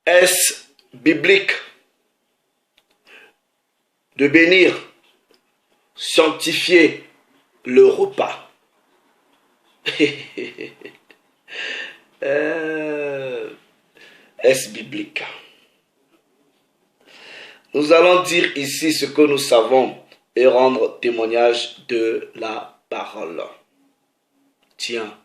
Est-ce biblique de bénir, sanctifier le repas? Est-ce biblique? Nous allons dire ici ce que nous savons et rendre témoignage de la parole. Tiens,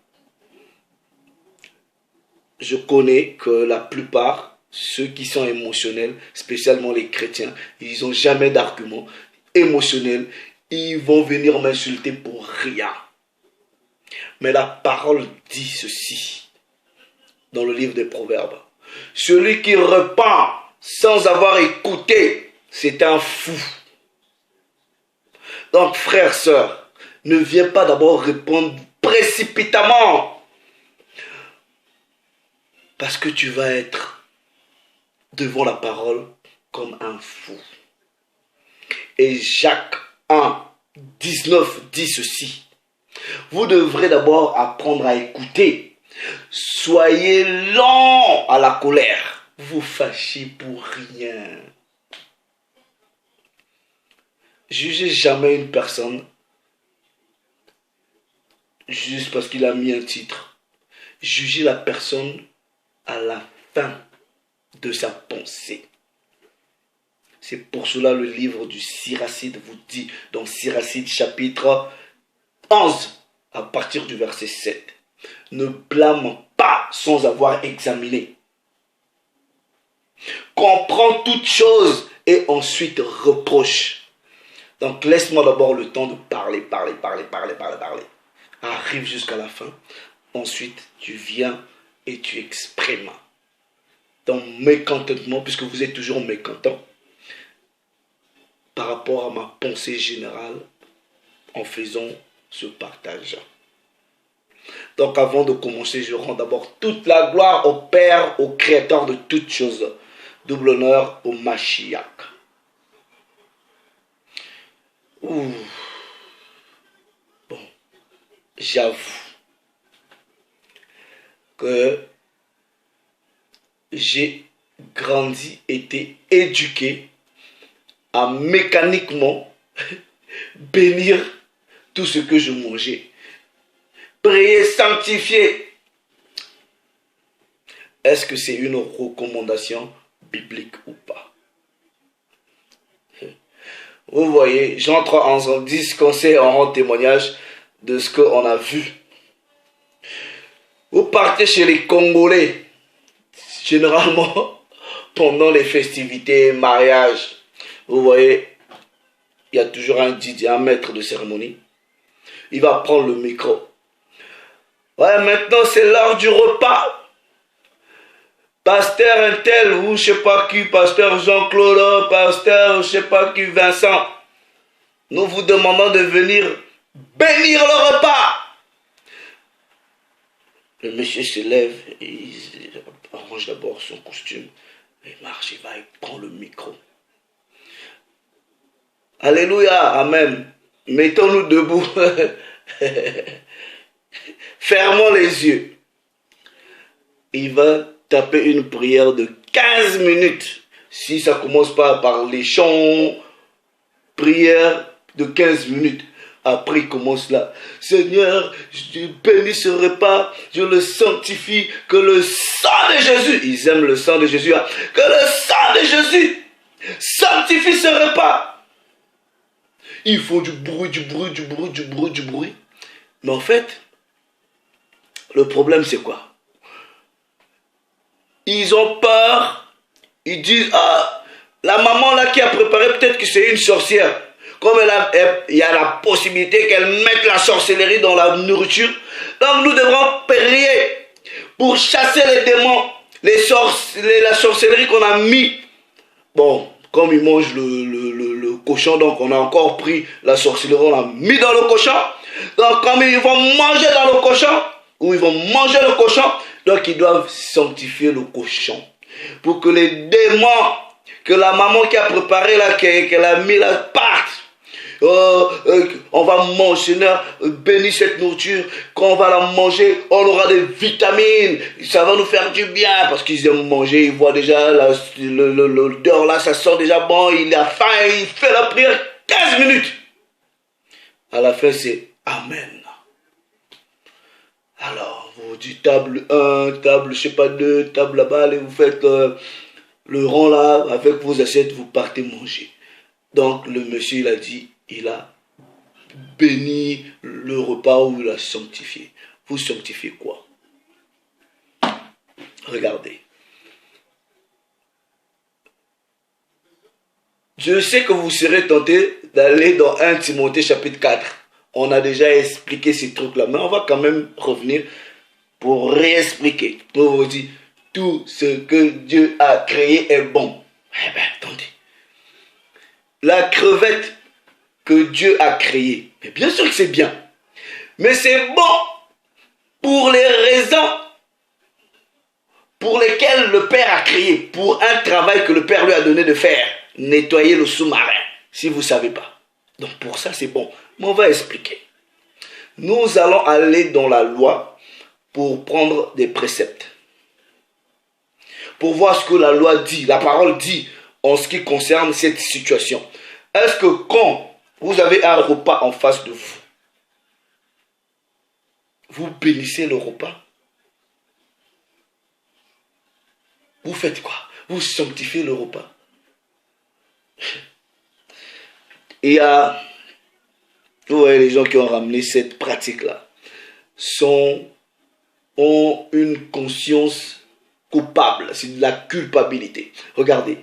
je connais que la plupart, ceux qui sont émotionnels, spécialement les chrétiens, ils n'ont jamais d'argument émotionnel. Ils vont venir m'insulter pour rien. Mais la parole dit ceci dans le livre des Proverbes. Celui qui repent sans avoir écouté, c'est un fou. Donc, frères, sœurs, ne viens pas d'abord répondre précipitamment. Parce que tu vas être devant la parole comme un fou. Et Jacques 1, 19 dit ceci. Vous devrez d'abord apprendre à écouter. Soyez lents à la colère. Vous fâchez pour rien. Jugez jamais une personne juste parce qu'il a mis un titre. Jugez la personne à la fin de sa pensée. C'est pour cela le livre du Siracide vous dit, dans Siracide chapitre 11, à partir du verset 7, ne blâme pas sans avoir examiné. Comprends toutes choses et ensuite reproche. Donc laisse-moi d'abord le temps de parler. Arrive jusqu'à la fin. Ensuite, tu viens et tu exprimes ton mécontentement, puisque vous êtes toujours mécontent, par rapport à ma pensée générale, en faisant ce partage. Donc avant de commencer, je rends d'abord toute la gloire au Père, au Créateur de toutes choses. Double honneur au Mashiach. Bon, j'avoue que j'ai grandi, été éduqué à mécaniquement bénir tout ce que je mangeais. Prier, sanctifier. Est-ce que c'est une recommandation biblique ou pas? Vous voyez, j'entre en 10 conseils, on rend témoignage de ce qu'on a vu. Vous partez chez les Congolais, généralement pendant les festivités, mariages. Vous voyez, il y a toujours un DJ, un maître de cérémonie. Il va prendre le micro. Ouais, maintenant c'est l'heure du repas. Pasteur Intel, ou je sais pas qui, pasteur Jean-Claude, pasteur je sais pas qui, Vincent. Nous vous demandons de venir bénir le repas. Le monsieur se lève et il arrange d'abord son costume. Il marche, il va, il prend le micro. Alléluia, amen. Mettons-nous debout. Fermons les yeux. Il va taper une prière de 15 minutes. Si ça commence pas par les chants, prière de 15 minutes. Après, il commence là. Seigneur, je bénis ce repas, je le sanctifie, que le sang de Jésus, ils aiment le sang de Jésus, hein, que le sang de Jésus sanctifie ce repas. Il faut du bruit. Mais en fait, le problème c'est quoi? Ils ont peur. Ils disent, ah, la maman là qui a préparé, peut-être que c'est une sorcière. Comme il y a la possibilité qu'elle mette la sorcellerie dans la nourriture. Donc nous devrons prier pour chasser les démons, la sorcellerie qu'on a mis. Bon, comme ils mangent le cochon, donc on a encore pris la sorcellerie, on l'a mis dans le cochon. Donc comme ils vont manger dans le cochon, ou ils vont manger le cochon, donc ils doivent sanctifier le cochon. Pour que les démons, que la maman qui a préparé là, qu'elle a mis là, partent. on va manger, Seigneur, bénis cette nourriture. Quand on va la manger, on aura des vitamines. Ça va nous faire du bien parce qu'ils aiment manger. Ils voient déjà l'odeur là, ça sent déjà bon. Il a faim, il fait la prière 15 minutes. À la fin, c'est Amen. Alors, vous dites table 1, table, je sais pas 2, table là-bas, allez, vous faites le rang là, avec vos assiettes, vous partez manger. Donc, le monsieur, il a dit, il a béni le repas ou il a sanctifié. Vous sanctifiez quoi? Regardez. Je sais que vous serez tenté d'aller dans 1 Timothée chapitre 4. On a déjà expliqué ces trucs-là, mais on va quand même revenir pour réexpliquer. Pour vous dire, tout ce que Dieu a créé est bon. Eh bien, attendez. La crevette que Dieu a créée, mais bien sûr que c'est bien. Mais c'est bon pour les raisons pour lesquelles le Père a créé, pour un travail que le Père lui a donné de faire. Nettoyer le sous-marin, si vous ne savez pas. Donc pour ça, c'est bon. Mais on va expliquer. Nous allons aller dans la loi pour prendre des préceptes. Pour voir ce que la loi dit, la parole dit en ce qui concerne cette situation. Est-ce que quand vous avez un repas en face de vous, vous bénissez le repas? Vous faites quoi? Vous sanctifiez le repas? Et vous voyez, les gens qui ont ramené cette pratique-là ont une conscience coupable. C'est de la culpabilité. Regardez.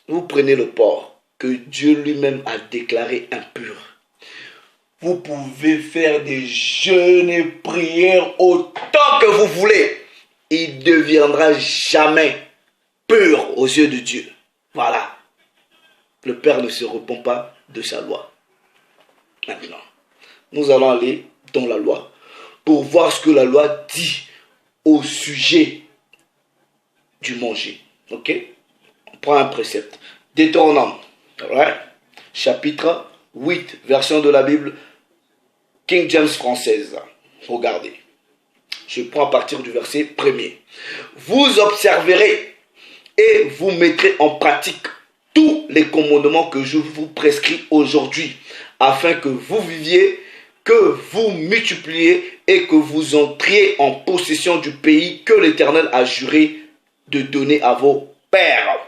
Vous prenez le porc que Dieu lui-même a déclaré impur. Vous pouvez faire des jeûnes et prières autant que vous voulez. Il ne deviendra jamais pur aux yeux de Dieu. Voilà. Le Père ne se repent pas de sa loi. Maintenant, nous allons aller dans la loi pour voir ce que la loi dit au sujet du manger. Ok? On prend un précepte. Deutéronome, right? Chapitre 8, version de la Bible King James française. Regardez. Je prends à partir du verset 1er. Vous observerez et vous mettrez en pratique tous les commandements que je vous prescris aujourd'hui, afin que vous viviez, que vous multipliez et que vous entriez en possession du pays que l'Éternel a juré de donner à vos pères.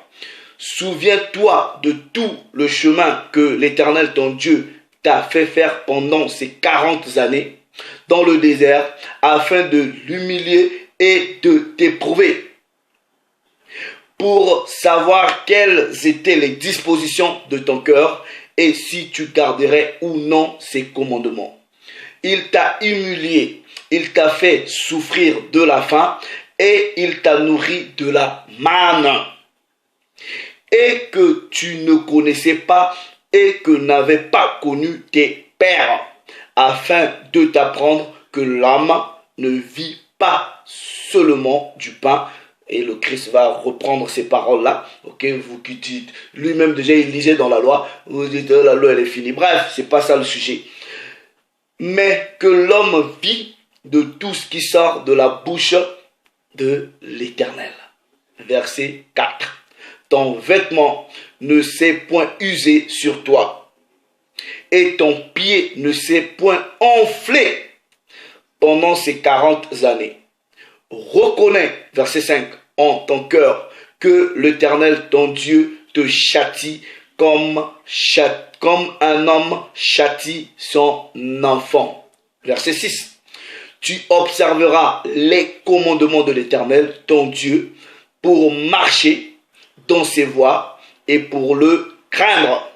Souviens-toi de tout le chemin que l'Éternel ton Dieu t'a fait faire pendant ces 40 années dans le désert, afin de l'humilier et de t'éprouver, pour savoir quelles étaient les dispositions de ton cœur et si tu garderais ou non ses commandements. Il t'a humilié, il t'a fait souffrir de la faim et il t'a nourri de la manne, et que tu ne connaissais pas et que n'avaient pas connu tes pères, afin de t'apprendre que l'homme ne vit pas seulement du pain. Et le Christ va reprendre ces paroles-là. Ok, vous qui dites, lui-même déjà il lisait dans la loi, vous dites la loi elle est finie. Bref, c'est pas ça le sujet. Mais que l'homme vit de tout ce qui sort de la bouche de l'Éternel. Verset 4. Ton vêtement ne s'est point usé sur toi, et ton pied ne s'est point enflé pendant ces 40 années. Reconnais, verset 5, en ton cœur que l'Éternel ton Dieu te châtie comme un homme châtie son enfant. Verset 6. Tu observeras les commandements de l'Éternel ton Dieu pour marcher dans ses voies et pour le craindre.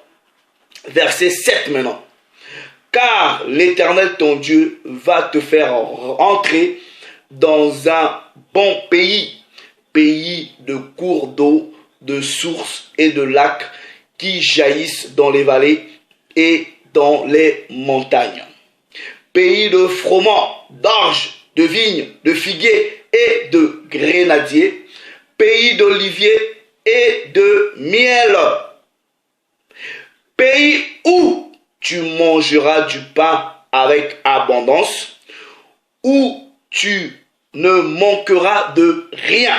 Verset 7 maintenant. Car l'Éternel ton Dieu va te faire entrer dans un bon pays, pays de cours d'eau, de sources et de lacs qui jaillissent dans les vallées et dans les montagnes. Pays de froment, d'orge, de vignes, de figuiers et de grenadiers. Pays d'oliviers et de miel. Pays mangeras du pain avec abondance, où tu ne manqueras de rien.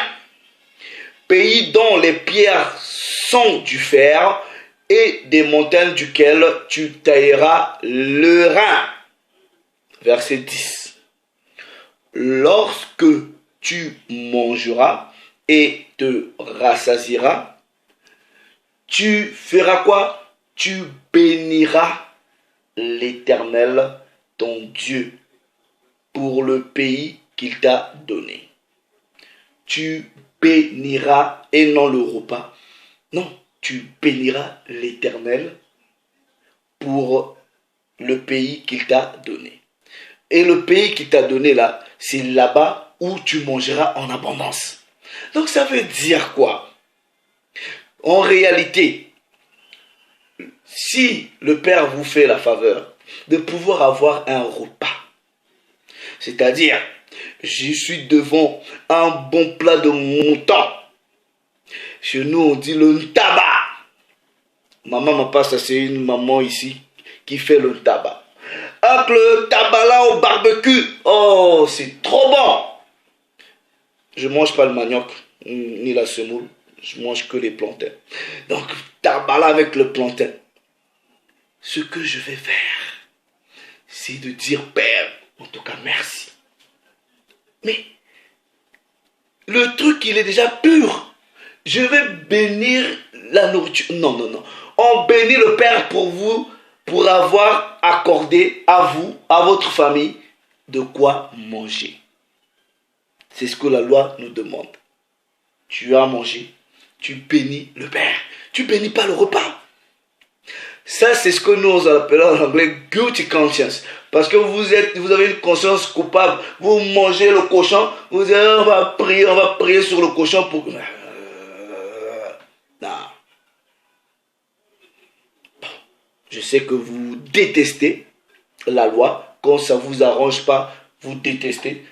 Pays dont les pierres sont du fer et des montagnes duquel tu tailleras le rein. Verset 10. Lorsque tu mangeras et te rassasieras, tu feras quoi? Tu béniras l'Éternel, ton Dieu, pour le pays qu'il t'a donné. Tu béniras et non le repas. Non, tu béniras l'Éternel pour le pays qu'il t'a donné. Et le pays qu'il t'a donné là, c'est là-bas où tu mangeras en abondance. Donc ça veut dire quoi? En réalité, si le Père vous fait la faveur de pouvoir avoir un repas, c'est-à-dire, je suis devant un bon plat de mouton. Chez nous, on dit le tabac. Maman m'a pas, ça c'est une maman ici qui fait le tabac. Avec le tabac là au barbecue, oh, c'est trop bon. Je mange pas le manioc, ni la semoule. Je mange que les plantains. Donc, tabac là avec le plantain. Ce que je vais faire, c'est de dire, Père, en tout cas, merci. Mais, le truc, il est déjà pur. Je vais bénir la nourriture. Non, non, non. On bénit le Père pour vous, pour avoir accordé à vous, à votre famille, de quoi manger. C'est ce que la loi nous demande. Tu as mangé, tu bénis le Père. Tu bénis pas le repas. Ça, c'est ce que nous appelons en anglais guilty conscience. Parce que vous avez une conscience coupable. Vous mangez le cochon, vous dites, on va prier sur le cochon pour... Non. Je sais que vous détestez la loi. Quand ça ne vous arrange pas, vous détestez.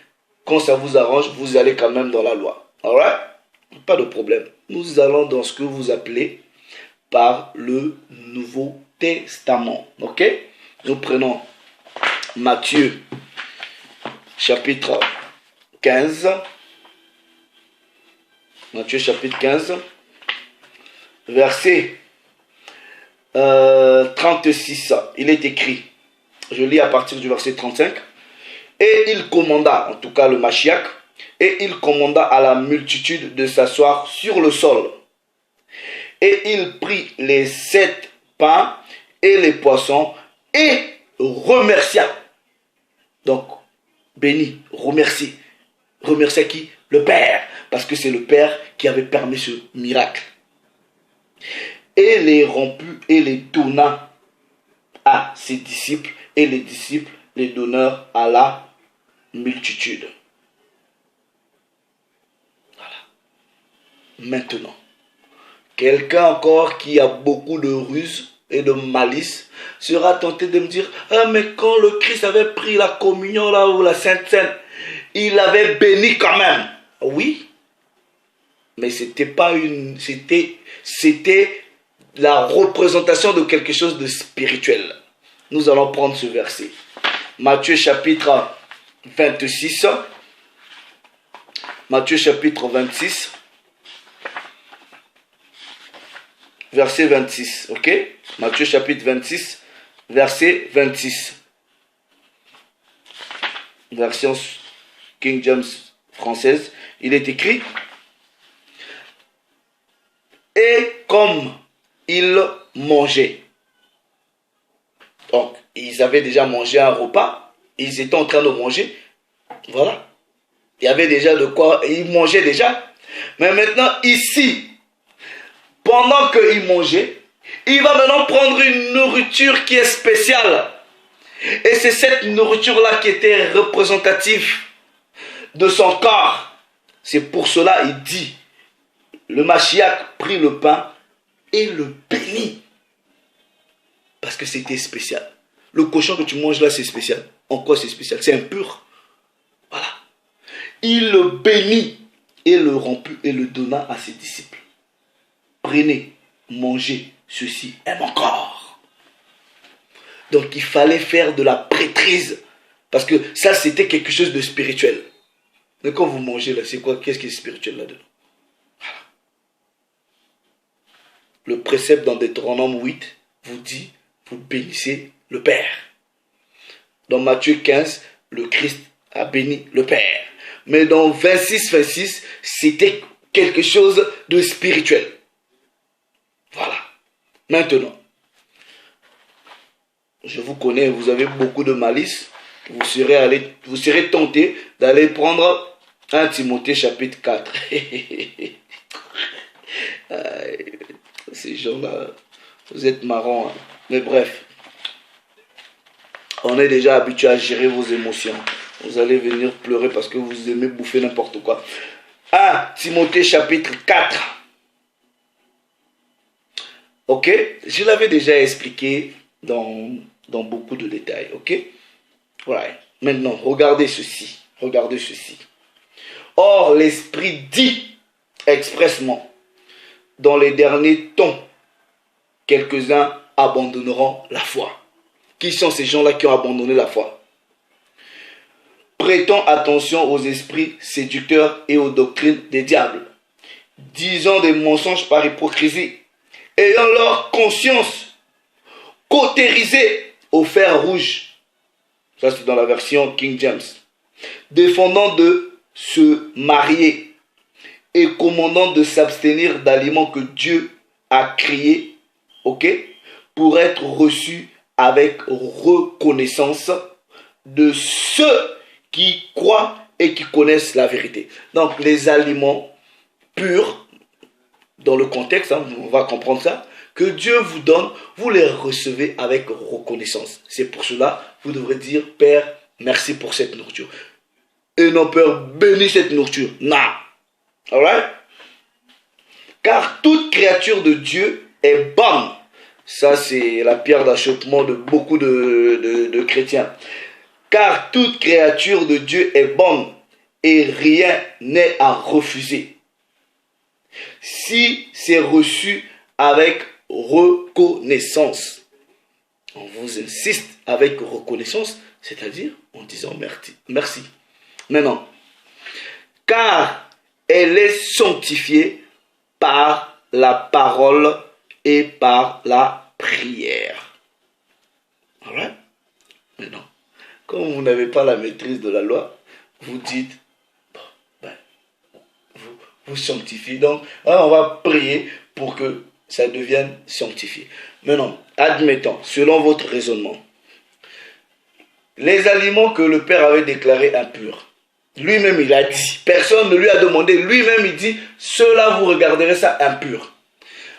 Quand ça vous arrange, vous allez quand même dans la loi. Alright? Pas de problème. Nous allons dans ce que vous appelez par le Nouveau Testament. Ok? Nous prenons Matthieu chapitre 15. Matthieu chapitre 15. Verset 36. Il est écrit. Je lis à partir du verset 35. Et il commanda, en tout cas le Mashiach, et il commanda à la multitude de s'asseoir sur le sol. Et il prit les 7 pains et les poissons et remercia. Donc, béni, remercie. Remercia qui? Le Père. Parce que c'est le Père qui avait permis ce miracle. Et les romput et les donna à ses disciples. Et les disciples les donnèrent à la multitude. Voilà. Maintenant, quelqu'un encore qui a beaucoup de ruse et de malice sera tenté de me dire, ah mais quand le Christ avait pris la communion là ou la Sainte Seine, il avait béni quand même. Oui, mais c'était pas une, c'était la représentation de quelque chose de spirituel. Nous allons prendre ce verset. Matthieu chapitre 26. Matthieu chapitre 26. Verset 26. Ok? Matthieu chapitre 26. Verset 26. Version King James française. Il est écrit. Et comme ils mangeaient. Donc, ils avaient déjà mangé un repas. Ils étaient en train de manger. Voilà. Il y avait déjà de quoi. Ils mangeaient déjà. Mais maintenant, ici, pendant qu'il mangeait, il va maintenant prendre une nourriture qui est spéciale. Et c'est cette nourriture-là qui était représentative de son corps. C'est pour cela il dit, le Mashiach prit le pain et le bénit. Parce que c'était spécial. Le cochon que tu manges là, c'est spécial. En quoi c'est spécial? C'est impur. Voilà. Il le bénit et le romput et le donna à ses disciples. Prenez, mangez, ceci est mon corps. Donc il fallait faire de la prêtrise. Parce que ça, c'était quelque chose de spirituel. Mais quand vous mangez là, c'est quoi? Qu'est-ce qui est spirituel là-dedans? Voilà. Le précepte dans Deutéronome 8 vous dit, vous bénissez le Père. Dans Matthieu 15, le Christ a béni le Père. Mais dans 26, c'était quelque chose de spirituel. Voilà. Maintenant, je vous connais, vous avez beaucoup de malice. Vous serez tenté d'aller prendre 1 Timothée chapitre 4. Ces gens-là, vous êtes marrants. Hein? Mais bref, on est déjà habitué à gérer vos émotions. Vous allez venir pleurer parce que vous aimez bouffer n'importe quoi. 1 Timothée chapitre 4. Ok, je l'avais déjà expliqué dans beaucoup de détails. Ok, voilà. Maintenant, regardez ceci. Regardez ceci. Or, l'Esprit dit expressement, dans les derniers temps, quelques-uns abandonneront la foi. Qui sont ces gens-là qui ont abandonné la foi? Prêtons attention aux esprits séducteurs et aux doctrines des diables, disant des mensonges par hypocrisie, ayant leur conscience cautérisée au fer rouge. Ça, c'est dans la version King James. Défendant de se marier et commandant de s'abstenir d'aliments que Dieu a créés, ok, pour être reçus avec reconnaissance de ceux qui croient et qui connaissent la vérité. Donc, les aliments purs, dans le contexte, hein, on va comprendre ça, que Dieu vous donne, vous les recevez avec reconnaissance. C'est pour cela, vous devrez dire, Père, merci pour cette nourriture. Et non, Père, bénis cette nourriture. Non. Alright? Car toute créature de Dieu est bonne. Ça, c'est la pierre d'achoppement de beaucoup de chrétiens. Car toute créature de Dieu est bonne et rien n'est à refuser. Si c'est reçu avec reconnaissance. On vous insiste avec reconnaissance, c'est-à-dire en disant merci. Merci. Maintenant, car elle est sanctifiée par la parole et par la prière. Alright? Maintenant, comme vous n'avez pas la maîtrise de la loi, vous dites, bon, ben, vous sanctifiez. Donc, on va prier pour que ça devienne sanctifié. Maintenant, admettons, selon votre raisonnement, les aliments que le Père avait déclarés impurs, lui-même il a dit, personne ne lui a demandé, lui-même il dit, cela vous regarderez ça impur.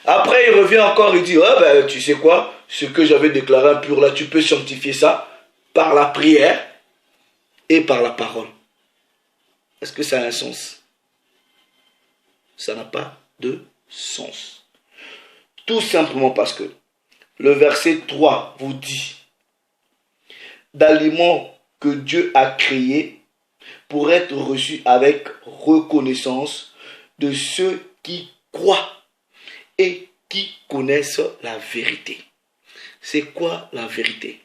Après il revient encore, il dit, oh, ben, tu sais quoi, ce que j'avais déclaré impur là, tu peux sanctifier ça par la prière et par la parole. Est-ce que ça a un sens? Ça n'a pas de sens. Tout simplement parce que le verset 3 vous dit d'aliments que Dieu a créés pour être reçus avec reconnaissance de ceux qui croient et qui connaissent la vérité. C'est quoi la vérité?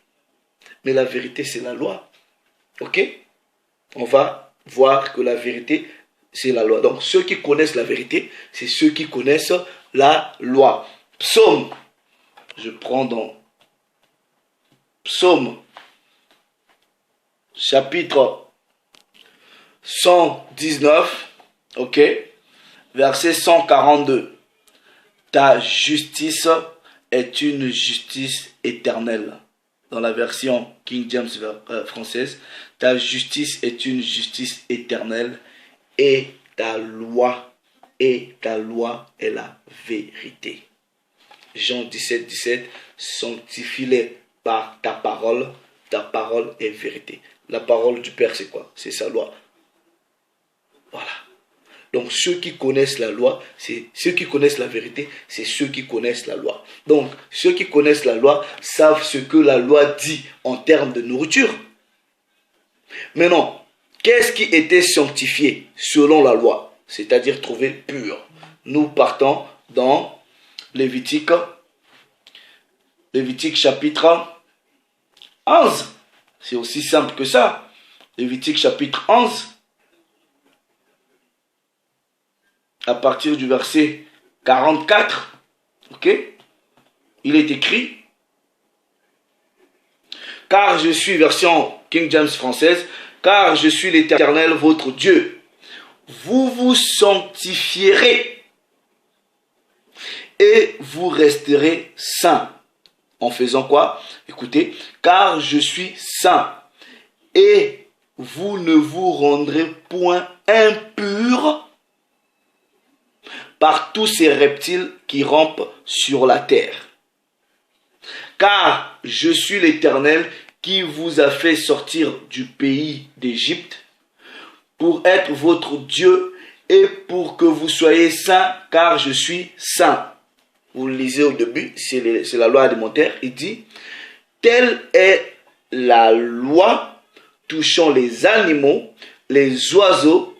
Mais la vérité, c'est la loi. Ok? On va voir que la vérité, c'est la loi. Donc, ceux qui connaissent la vérité, c'est ceux qui connaissent la loi. Psaume, je prends dans Psaume, chapitre 119, ok, verset 142. Ta justice est une justice éternelle. Dans la version King James française, ta justice est une justice éternelle et ta loi est la vérité. Jean 17, 17, sanctifie-les par ta parole est vérité. La parole du Père, c'est quoi? C'est sa loi. Voilà. Donc ceux qui connaissent la loi, c'est ceux qui connaissent la vérité, c'est ceux qui connaissent la loi. Donc ceux qui connaissent la loi savent ce que la loi dit en termes de nourriture. Maintenant, qu'est-ce qui était sanctifié selon la loi? C'est-à-dire trouvé pur. Nous partons dans Lévitique chapitre 11. C'est aussi simple que ça. Lévitique chapitre 11. À partir du verset 44. Ok? Il est écrit. Car je suis, version King James française, car je suis l'Éternel votre Dieu. Vous vous sanctifierez et vous resterez saints. En faisant quoi? Écoutez, car je suis saint et vous ne vous rendrez point impurs par tous ces reptiles qui rampent sur la terre. Car je suis l'Éternel qui vous a fait sortir du pays d'Égypte pour être votre Dieu et pour que vous soyez saints, car je suis saint. Vous le lisez au début, c'est la loi alimentaire. Il dit, telle est la loi touchant les animaux, les oiseaux,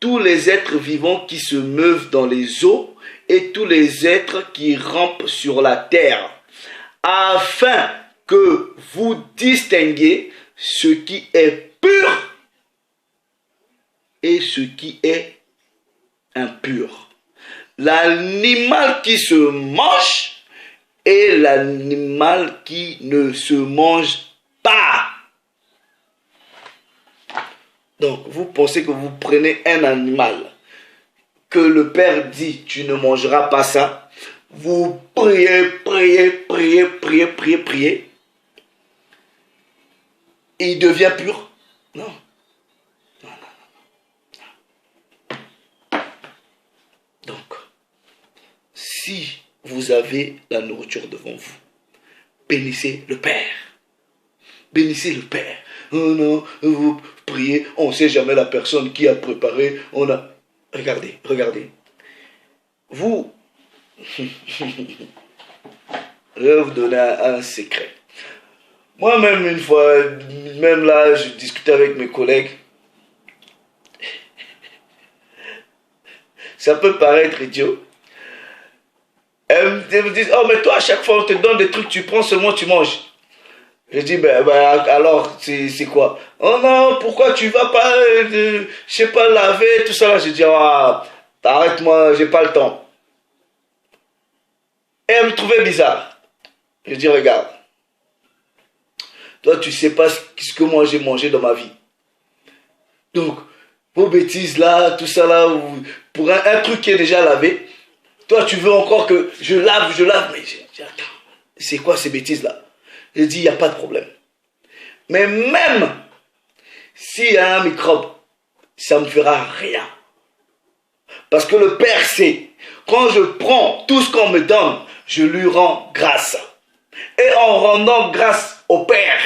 tous les êtres vivants qui se meuvent dans les eaux et tous les êtres qui rampent sur la terre, afin que vous distinguiez ce qui est pur et ce qui est impur. L'animal qui se mange et l'animal qui ne se mange pas. Donc, vous pensez que vous prenez un animal, que le Père dit, tu ne mangeras pas ça. Vous priez, et il devient pur. Non. Donc, si vous avez la nourriture devant vous, bénissez le Père. Bénissez le Père. Oh non, vous priez, on ne sait jamais la personne qui a préparé. Regardez. Vous, je vais vous donner un secret. Moi-même, une fois, même là, je discutais avec mes collègues. Ça peut paraître idiot. Elles me disent, oh mais toi, à chaque fois, on te donne des trucs, tu prends seulement, tu manges. Je dis, alors, c'est quoi? Oh non, pourquoi tu vas pas, je sais pas, laver, tout ça là. Je dis, arrête-moi, j'ai pas le temps. Et elle me trouvait bizarre. Je dis, regarde. Toi, tu sais pas ce que moi j'ai mangé dans ma vie. Donc, vos bêtises là, tout ça là, pour un truc qui est déjà lavé, toi, tu veux encore que je lave, mais je dis, attends, c'est quoi ces bêtises là? Je dis, il n'y a pas de problème. Mais même s'il y a un microbe, ça ne me fera rien. Parce que le Père sait, quand je prends tout ce qu'on me donne, je lui rends grâce. Et en rendant grâce au Père,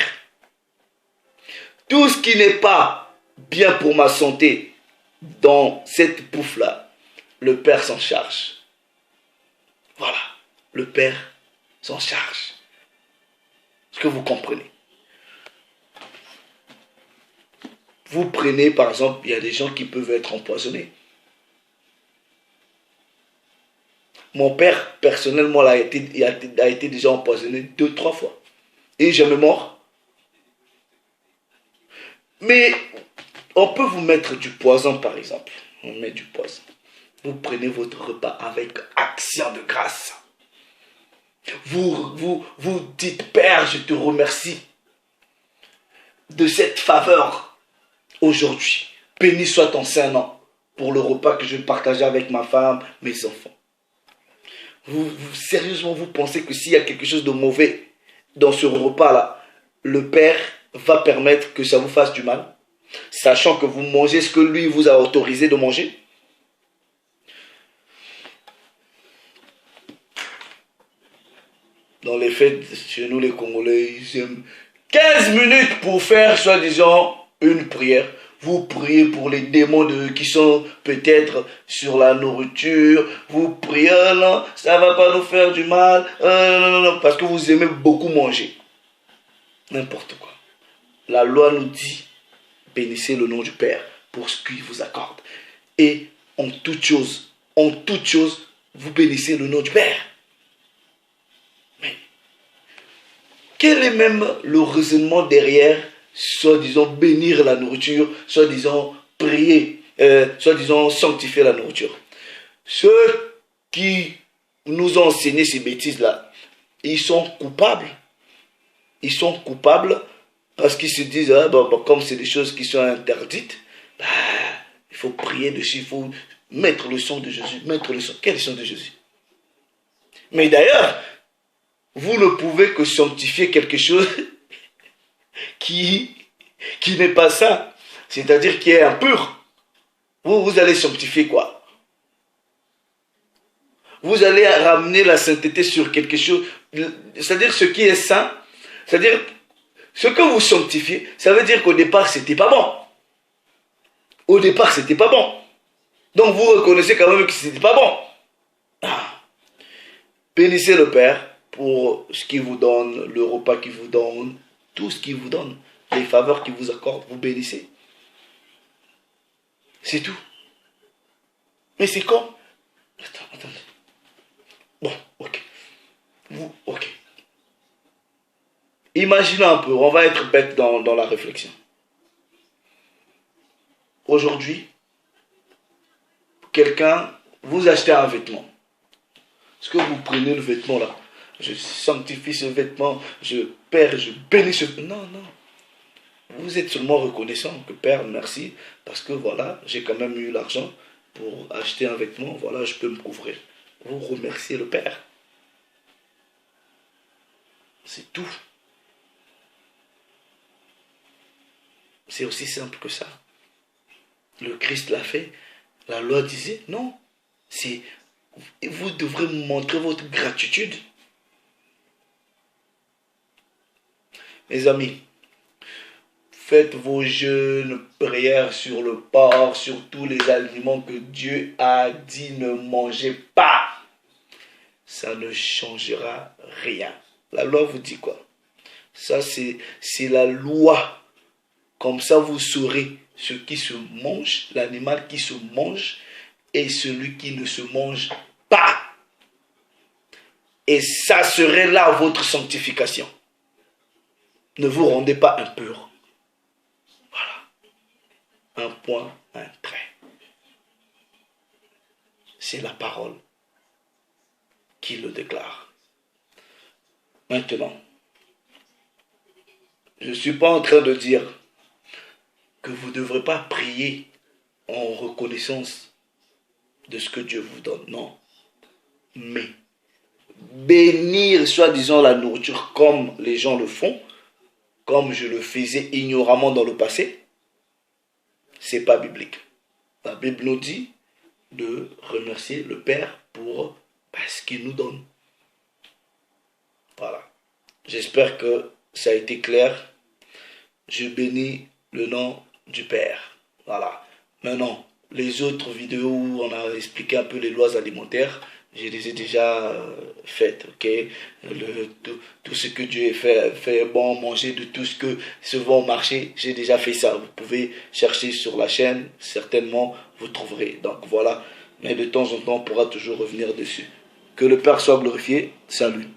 tout ce qui n'est pas bien pour ma santé dans cette bouffe-là, le Père s'en charge. Voilà, le Père s'en charge. Est-ce que vous comprenez? Vous prenez, par exemple, il y a des gens qui peuvent être empoisonnés. Mon père, personnellement, a été déjà empoisonné 2-3 fois. Il n'est jamais mort. Mais on peut vous mettre du poison, par exemple. On met du poison. Vous prenez votre repas avec action de grâce. Vous dites, Père, je te remercie de cette faveur aujourd'hui. Béni soit ton Saint-Nom pour le repas que je vais partager avec ma femme, mes enfants. Sérieusement, vous pensez que s'il y a quelque chose de mauvais dans ce repas-là, le Père va permettre que ça vous fasse du mal, sachant que vous mangez ce que lui vous a autorisé de manger? Dans les fêtes, chez nous les Congolais, ils aiment 15 minutes pour faire, soi-disant, une prière. Vous priez pour les démons qui sont peut-être sur la nourriture. Vous priez, non, ça ne va pas nous faire du mal. Non, parce que vous aimez beaucoup manger. N'importe quoi. La loi nous dit, bénissez le nom du Père pour ce qu'il vous accorde. Et en toute chose, vous bénissez le nom du Père. quel est même le raisonnement derrière, soi-disant bénir la nourriture, soi-disant prier, soi-disant sanctifier la nourriture? Ceux qui nous ont enseigné ces bêtises-là, ils sont coupables. Ils sont coupables parce qu'ils se disent, ah, comme c'est des choses qui sont interdites, il faut prier dessus, il faut mettre le sang de Jésus, mettre le sang. Quel est le sang de Jésus? Mais d'ailleurs, vous ne pouvez que sanctifier quelque chose qui n'est pas ça, c'est-à-dire qui est impur. Vous allez sanctifier quoi? Vous allez ramener la sainteté sur quelque chose, c'est-à-dire ce qui est saint, c'est-à-dire ce que vous sanctifiez, ça veut dire qu'au départ, c'était pas bon. Au départ, c'était pas bon. Donc vous reconnaissez quand même que c'était pas bon. Bénissez le Père pour ce qu'il vous donne, le repas qu'il vous donne, tout ce qu'il vous donne, les faveurs qu'il vous accorde, vous bénissez. C'est tout. Mais c'est comme... Attendez. Bon, ok. Ok. Imaginez un peu, on va être bête dans la réflexion. Aujourd'hui, quelqu'un, vous achetez un vêtement. Est-ce que vous prenez le vêtement là? Je sanctifie ce vêtement, je Père, je bénis ce vêtement. Non, non. Vous êtes seulement reconnaissant que Père, merci, parce que voilà, j'ai quand même eu l'argent pour acheter un vêtement, voilà, je peux me couvrir. Vous remerciez le Père. C'est tout. C'est aussi simple que ça. Le Christ l'a fait. La loi disait, non, vous devrez montrer votre gratitude. Mes amis, faites vos jeûnes, prières sur le porc, sur tous les aliments que Dieu a dit ne mangez pas. Ça ne changera rien. La loi vous dit quoi? Ça, c'est la loi. Comme ça, vous saurez ce qui se mange, l'animal qui se mange et celui qui ne se mange pas. Et ça serait là votre sanctification. Ne vous rendez pas impur. Voilà. Un point, un trait. C'est la parole qui le déclare. Maintenant, je ne suis pas en train de dire que vous ne devrez pas prier en reconnaissance de ce que Dieu vous donne. Non. Mais bénir, soi-disant, la nourriture comme les gens le font, comme je le faisais ignoramment dans le passé, c'est pas biblique. La Bible nous dit de remercier le Père pour ce qu'il nous donne. Voilà. J'espère que ça a été clair. Je bénis le nom du Père. Voilà. Maintenant, les autres vidéos où on a expliqué un peu les lois alimentaires, je les ai déjà faites, ok? Tout ce que Dieu fait bon, manger de tout ce que se vend au marché, j'ai déjà fait ça. Vous pouvez chercher sur la chaîne, certainement vous trouverez. Donc voilà, mais de temps en temps, on pourra toujours revenir dessus. Que le Père soit glorifié. Salut.